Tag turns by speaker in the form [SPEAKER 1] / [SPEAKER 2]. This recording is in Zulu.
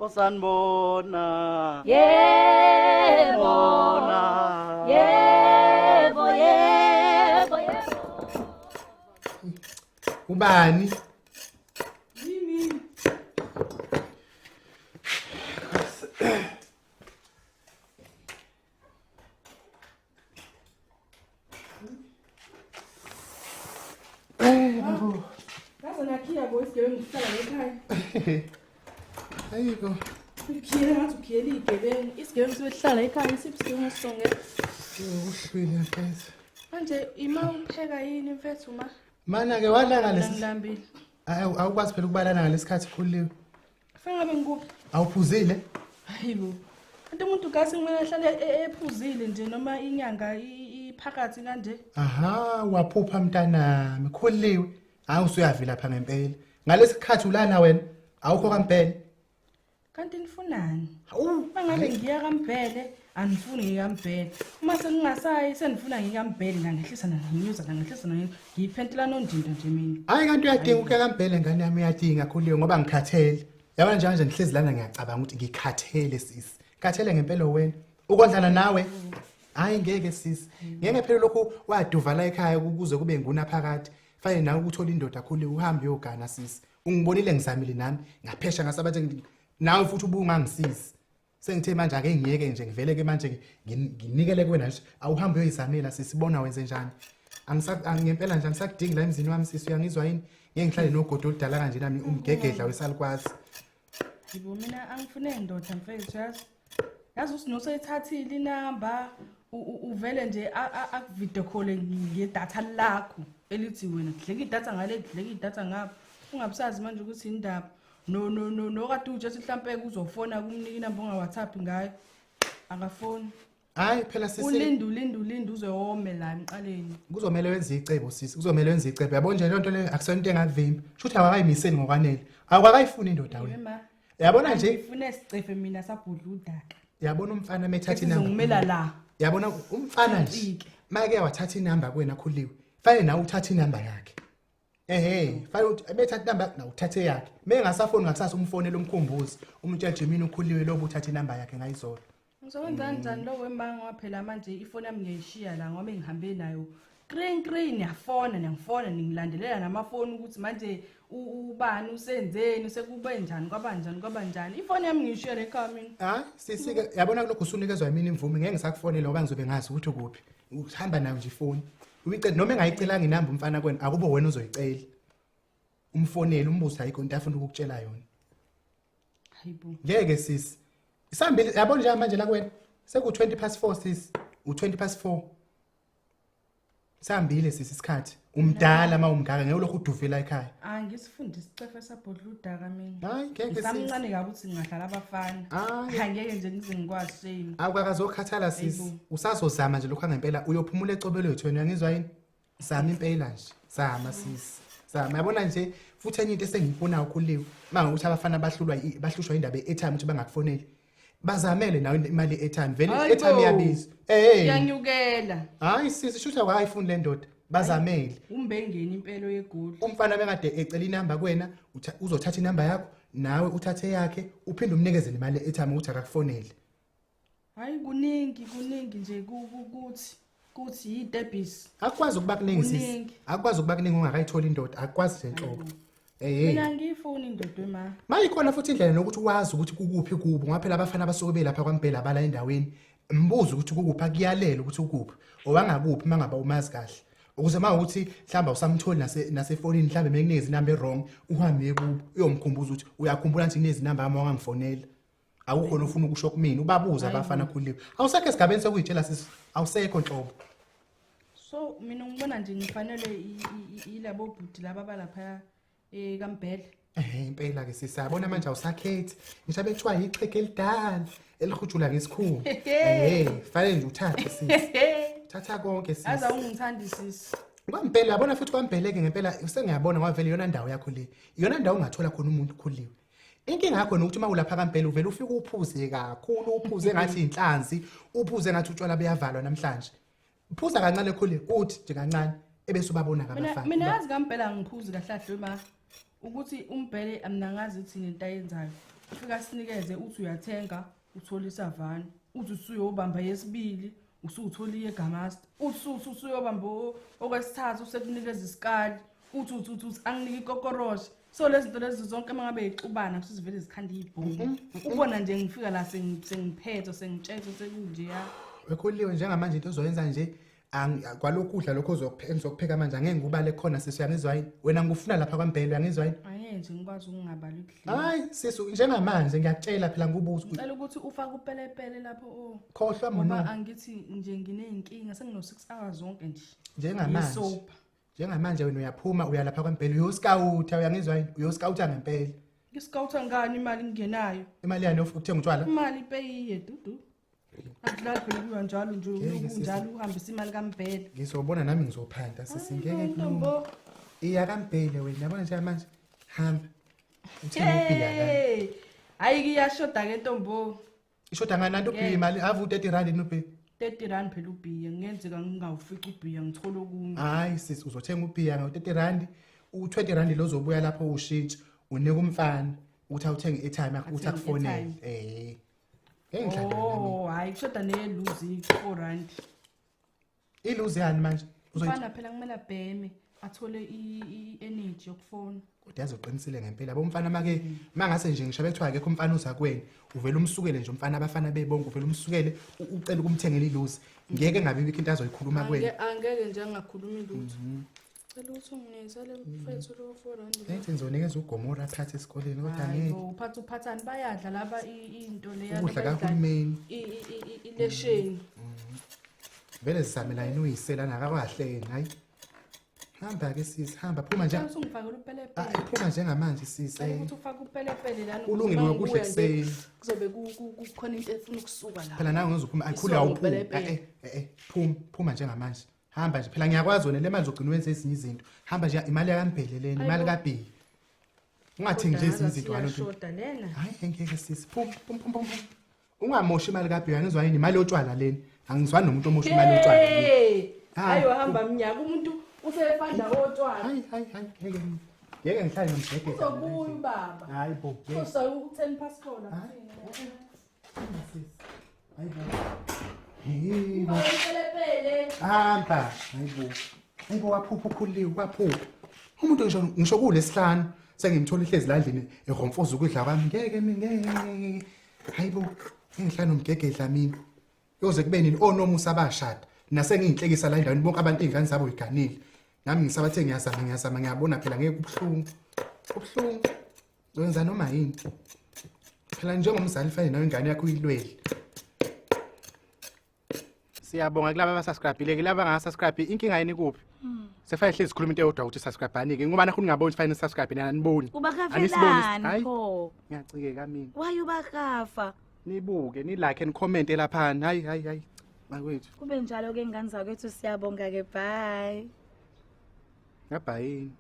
[SPEAKER 1] Osanibona.
[SPEAKER 2] Yebo. Yebo.
[SPEAKER 3] Ubani?
[SPEAKER 2] Yimi. Ngaze nakhia boys gebengu ngihlala ekhaya.
[SPEAKER 3] Ayiko.
[SPEAKER 2] Ukhiyela ngathi ukhiyela igebengu. Isigebengu sihlala ekhaya sibusonge sonke.
[SPEAKER 3] Uhlwile mfethu.
[SPEAKER 2] Manje ima upheka yini mfethu ma?
[SPEAKER 3] Mana ke wadlanga lesi.
[SPEAKER 2] Ngilambile.
[SPEAKER 3] Awukwazi phela ukubalana ngalesikhathi khuliwe.
[SPEAKER 2] Fanele ngabe ngikuphi?
[SPEAKER 3] Awuphuzile?
[SPEAKER 2] Hayibo. Kanti umuntu gasi kumele ahlale ephuzile nje noma inyanga iphakathi kanje.
[SPEAKER 3] Aha, waphupha mntanami, khuliwe. Hayi usuyavila pha ngempela. Ngalesikhathi ulana wena, awukho kampela.
[SPEAKER 2] Kanti nifunani? Mangabe ngiya kaMbhele, anifuni ngiyambhele. Uma seningasayi senifuna ngiyambhele ngangehlisa nanyuza ngangehlisa ngiyiphentela nondindo nje mina.
[SPEAKER 3] Hayi kanti uyadinga ukuya kaMbhele ngane yami uyadinga khuliwe ngoba ngikhathele. Yabona nje ngihlezi lana ngiyacabanga ukuthi ngikhathele sisi. Kathele ngempela wena. Ukondlana nawe? Hayi ngeke sisi. Ngeke phela lokhu waduvala ekhaya ukuze kube nguna phakathi. Fanele nawe ukuthola indoda khuliwe uhambe uyogana sisi. Ungibonile ngizamile nami ngaphesha ngasabathi nawe futhi ubungangisizi. Sengithe manje ake ngiyeke nje ngivele ke manje nginikele kuwena nje awuhambe uyoyizamela sisibona wenze njani. Ngempela nje angisakudingi la emzini wami sisi uyangizwa yini? Ngeke ngihlale nogodo oludala kanje nami umgegedla wesalukwazi.
[SPEAKER 2] Yibo mina angifune indoda mfethu yazi usinosayithathile inamba uvele nje akuvideo call ngedatha lakho elithi wena kudleka idatha ngale kudleka idatha ngapha ungabusazi manje ukuthi indaba no kade ujethi mhlambe uzofona kumnika inamba onga WhatsApp ngayo akafoni.
[SPEAKER 3] Hayi phela sisi
[SPEAKER 2] ulinda uzoyome la emqaleni.
[SPEAKER 3] Kuzomela wenze icebo sisi kuzomela wenze icebo yabo nje lonto le akusonto engakuvimba shuthi awakayimiseni ngokwanele awakayifuni indoda wena yabona nje
[SPEAKER 2] ngifuna isicefe mina sabhudla udaka
[SPEAKER 3] yabona umfana methatha inamba
[SPEAKER 2] ngizongimela la
[SPEAKER 3] yabona umfana nje make wathatha inamba kuwena khuliwe fanele nawe uthathe inamba yakhe fanele ukuthi bethatha inamba na uthathe yakhe mengasafoni ngakusasa umfonela umkhumbuzi umuntu yajimini ukhuliwe lobo uthatha inamba yakhe ngayizolo.
[SPEAKER 2] Ngizokwenza kanjani lo wembango waphela manje ifoni yami ngiyishiya la ngoba ngihambe nayo green yafona ningilandelela namafoni ukuthi manje ubani usenzeni sekube njani kwabanjani ifoni yami ngiyishiya ekhaya mina.
[SPEAKER 3] Hayi sisi ke yabona lokho usunikezwa yimini imvume ngeke ngisakufonela ngoba ngizobe ngazi ukuthi ukuphi uhamba nayo nje ifoni uyicela noma engayicelanga inamba umfana kwena akubo wena uzoyicela umfonela umbuzo ayikho into afuna ukukutshela yona.
[SPEAKER 2] Hayibo
[SPEAKER 3] ngeke sisi isambile yabona nje manje la kuwena seku 4:20 sisi u20:4 sambile sisi isikhathi umdala mawumngaka ngeke lokhu uduvela ekhaya.
[SPEAKER 2] Ngisifunde isicefe sabhodla udaka mina.
[SPEAKER 3] Hayi ngeke sisi
[SPEAKER 2] samncane kabi ukuthi ngingahlala abafana. Ngeke nje ngize ngikwazi shame.
[SPEAKER 3] Awukakazokhathala sisi usazozama nje lokho ngempela uyophumula ecobelo yethu wena ngizwa yini zama impela nje zama sisi zama yabona nje futhi enye into esengiyifuna ukhuliwe mangakuthi abafana bahlushwa indaba eairtime ukuthi bangakufoneli bazamele nawe imali eairtime vele airtime iyabiza
[SPEAKER 2] yanyukela.
[SPEAKER 3] Hayi sisi shutha akayifuni le ndoda bazamele
[SPEAKER 2] umbengeni impelo yegoli
[SPEAKER 3] umfana bekade ecela inamba kuwena uzothatha inamba yakho nawe uthathe yakhe uphinde umnikezele imali eairtime ukuthi akakufonele.
[SPEAKER 2] Hayi kuningi nje kuthi yidebis
[SPEAKER 3] akwazi ukuba kuningi sisi akwazi ukuba kuningi ungakayithola indoda akwazi nje nhlobo.
[SPEAKER 2] Mina ngifuna indoda ema
[SPEAKER 3] mayikhona futhi indlela nokuthi wazi ukuthi kukuphi kubo ngaphela abafana basuke belapha kwaMbhele abala endaweni mbuzo ukuthi kukuphi akuyalela ukuthi ukuphi owangakuphi mangaba umazi kahle ukuze mawukuthi mhlamba usamtholi nasefonini mhlambe mekunikeza inamba errong uhambe kubo uyomkhumbuza ukuthi uyakhumbula nje kunezi inamba yami wangifonela akukhona ufuna ukusho kumina ubabuza abafana khuliwe awusekho esigabeni sokuyitshela sisi awusekho nhlobo.
[SPEAKER 2] So mina ngibona nje ngifanele ilabo bhuti laba balapha kaMbhele.
[SPEAKER 3] Impela ke sisabona manje awusakhethi ngisho bethiwa yicheke elidala elihutshula ngesikhulu fanele nje uthathe sisi thatha konke sisi
[SPEAKER 2] aza ungithandi sisi
[SPEAKER 3] kwaMbhele yabona futhi kwaMbhele ke ngempela usengiyabona wavele yona ndawo yakho le iyona ndawo ungathola khona umuntu ukhuliwe. Inkinga yakho nokuthi mawulapha kaMbhele uvela ufika uphuze kakhulu uphuze ngathi inhlanzi uphuze ngathi utshwala beyavalwa namhlanje uphuza kancane khuliwe uthi nje kancane ebese ubabona kabafana.
[SPEAKER 2] Mina yazi kaMbhele angiphuzi kahlahle ma ukuthi uMbhele amnangazi ukuthi into ayenzayo ufika sinikeze uthi uyathenga uthola isavana uthi usuyobamba yesibili usuthola iyegamasta uthi usuyobamba okwesithathu usekunikeza isikali uthi anginike ikokoroshe so lezi zinto lezi zonke mangabe ixubana kusizivele zikhanda ibhomu ubona nje ngifika la sengiphethe sengitshetshe sekunje ya
[SPEAKER 3] wekhuliwe njengamanje into ozoyenza nje kwalokudla lokho uzokupheka manje angeke ngubale khona sisi uyangizwa yini wena ngufuna lapha kwaMbhele uyangizwa yini
[SPEAKER 2] nje ngikwazi ukungabali ukudla
[SPEAKER 3] hayi sisi njengamanje ngiyakutshela phela ngubuza
[SPEAKER 2] ngicela ukuthi ufake upelepele lapho
[SPEAKER 3] khohlwa
[SPEAKER 2] ngoba angithi nje ngineyinkinga sengino 6 hours zonke nje
[SPEAKER 3] njengamanje wena uyaphuma uya lapha kwaMbhele uyoscout uyangizwa yini uyoscouta ngempela
[SPEAKER 2] ngiscouta ngani imali ngingenayo
[SPEAKER 3] imali yani ukuthenga utshwala
[SPEAKER 2] imali ipeyiye dudu akudlala phela kuya njalo nje unjalo uhambisa imali kaMbhele
[SPEAKER 3] ngizobona nami ngizophanda sisingeke kuntombo iya kaMbhele wena yabona nje manje hamba uthenga ubhiya
[SPEAKER 2] hayi kiyashoda ke ntombo
[SPEAKER 3] ishoda ngani ubhiya imali avu 30 rand nobhiya
[SPEAKER 2] 30 rand phela ubhiya ngenzeka ngingawufica ubhiya ngithola okunye
[SPEAKER 3] hayi sisi uzothenga ubhiya ngo 30 rand u20 rand lozobuya lapho ushintshi unika umfana uthi awuthenge airtime uthi akufonele
[SPEAKER 2] hayi kushoda neluzi 4 rand
[SPEAKER 3] iluzi yani manje
[SPEAKER 2] umfana phela kumele abheme athole i-energy yokufona
[SPEAKER 3] kodwa yazoqinisile ngempela bomfana make mangase nje ngisho bethwa akekho umfana uza kuwena uvela umsukele nje umfana abafana bebonke uvela umsukele ucela ukumthengela iluzi ngeke ngabe into azoyikhuluma kuwena
[SPEAKER 2] angeke nje angakhuluma ilutho cela ukuthi unginisele mfethu lo 4 rand
[SPEAKER 3] ethi ngizonikeza ugomora phathi esikoleni kodwa ngeke
[SPEAKER 2] uphathani bayadla laba into leya
[SPEAKER 3] ukudla kahulumeni
[SPEAKER 2] ilesheni
[SPEAKER 3] vele zizamela yini uyiselana akakahle hayi hamba ke sisi hamba phuma nje
[SPEAKER 2] usungifakela upelepele
[SPEAKER 3] phuma njengamanje sisi
[SPEAKER 2] ukuthi ufake upelepele lana
[SPEAKER 3] ulungile ukudla ekseni
[SPEAKER 2] kuzobe kukhona into efuna ukusuka la
[SPEAKER 3] phela nawe ngizophuma ayikhulu awuphuma phuma njengamanje hamba nje phela ngiyakwazi wena le manje ugcina wenza ezinye izinto hamba nje imali yakaMbhele lena imali kaBhi ungathengi nje ezinye izinto walonto hayi ngeke sisi phuma ungamoshi imali kaBhi uyangizwa yini imali yotshwala lena angizwani nomuntu omosha imali yotshwala
[SPEAKER 2] hayi wahamba mnyaka umuntu usefanda otshwala
[SPEAKER 3] hayi ngeke ngihlale nomjeke
[SPEAKER 2] uzobuya ubaba
[SPEAKER 3] hayi bo
[SPEAKER 2] usa u10 past khona
[SPEAKER 3] Yibo.
[SPEAKER 2] Upelepele.
[SPEAKER 3] Hamba, hayibo waphupha ukhuliwe kwaphupha. Umuntu ngisho kulesihlanu sengimthola ihlezi la endlini ehomfoza ukudla kwami ngeke ngeke. Hayibo, engihlanu umgegedla mina. Yoze kube nini onomusa abashada. Nase ngiyinhlekisa la endaweni bonke abantu ingane zabo iganile. Nami ngisabathe ngiyazama ngiyabona phela ngeke kubhlungu. Kubhlungu. Wenza noma yini. Phela njengomzali fanele nawe ingane yakho uyilwele. Siyabonga kulabo abasubscribe-ile kulabo abangasubscribe inkinga yini kuphi sefanele hlezi sikhuluma into eyodwa ukuthi subscribe anike ngoba nakhona ngaboni fanele subscribe nina niboni
[SPEAKER 1] ubakafelani pho
[SPEAKER 3] ngiyacikeka mina
[SPEAKER 1] why ubakafa
[SPEAKER 3] nibuke ni like and comment lapha hayi makwethu
[SPEAKER 1] kube njalo ke ngane zakwethu siyabonga ke bye
[SPEAKER 3] ngabhayini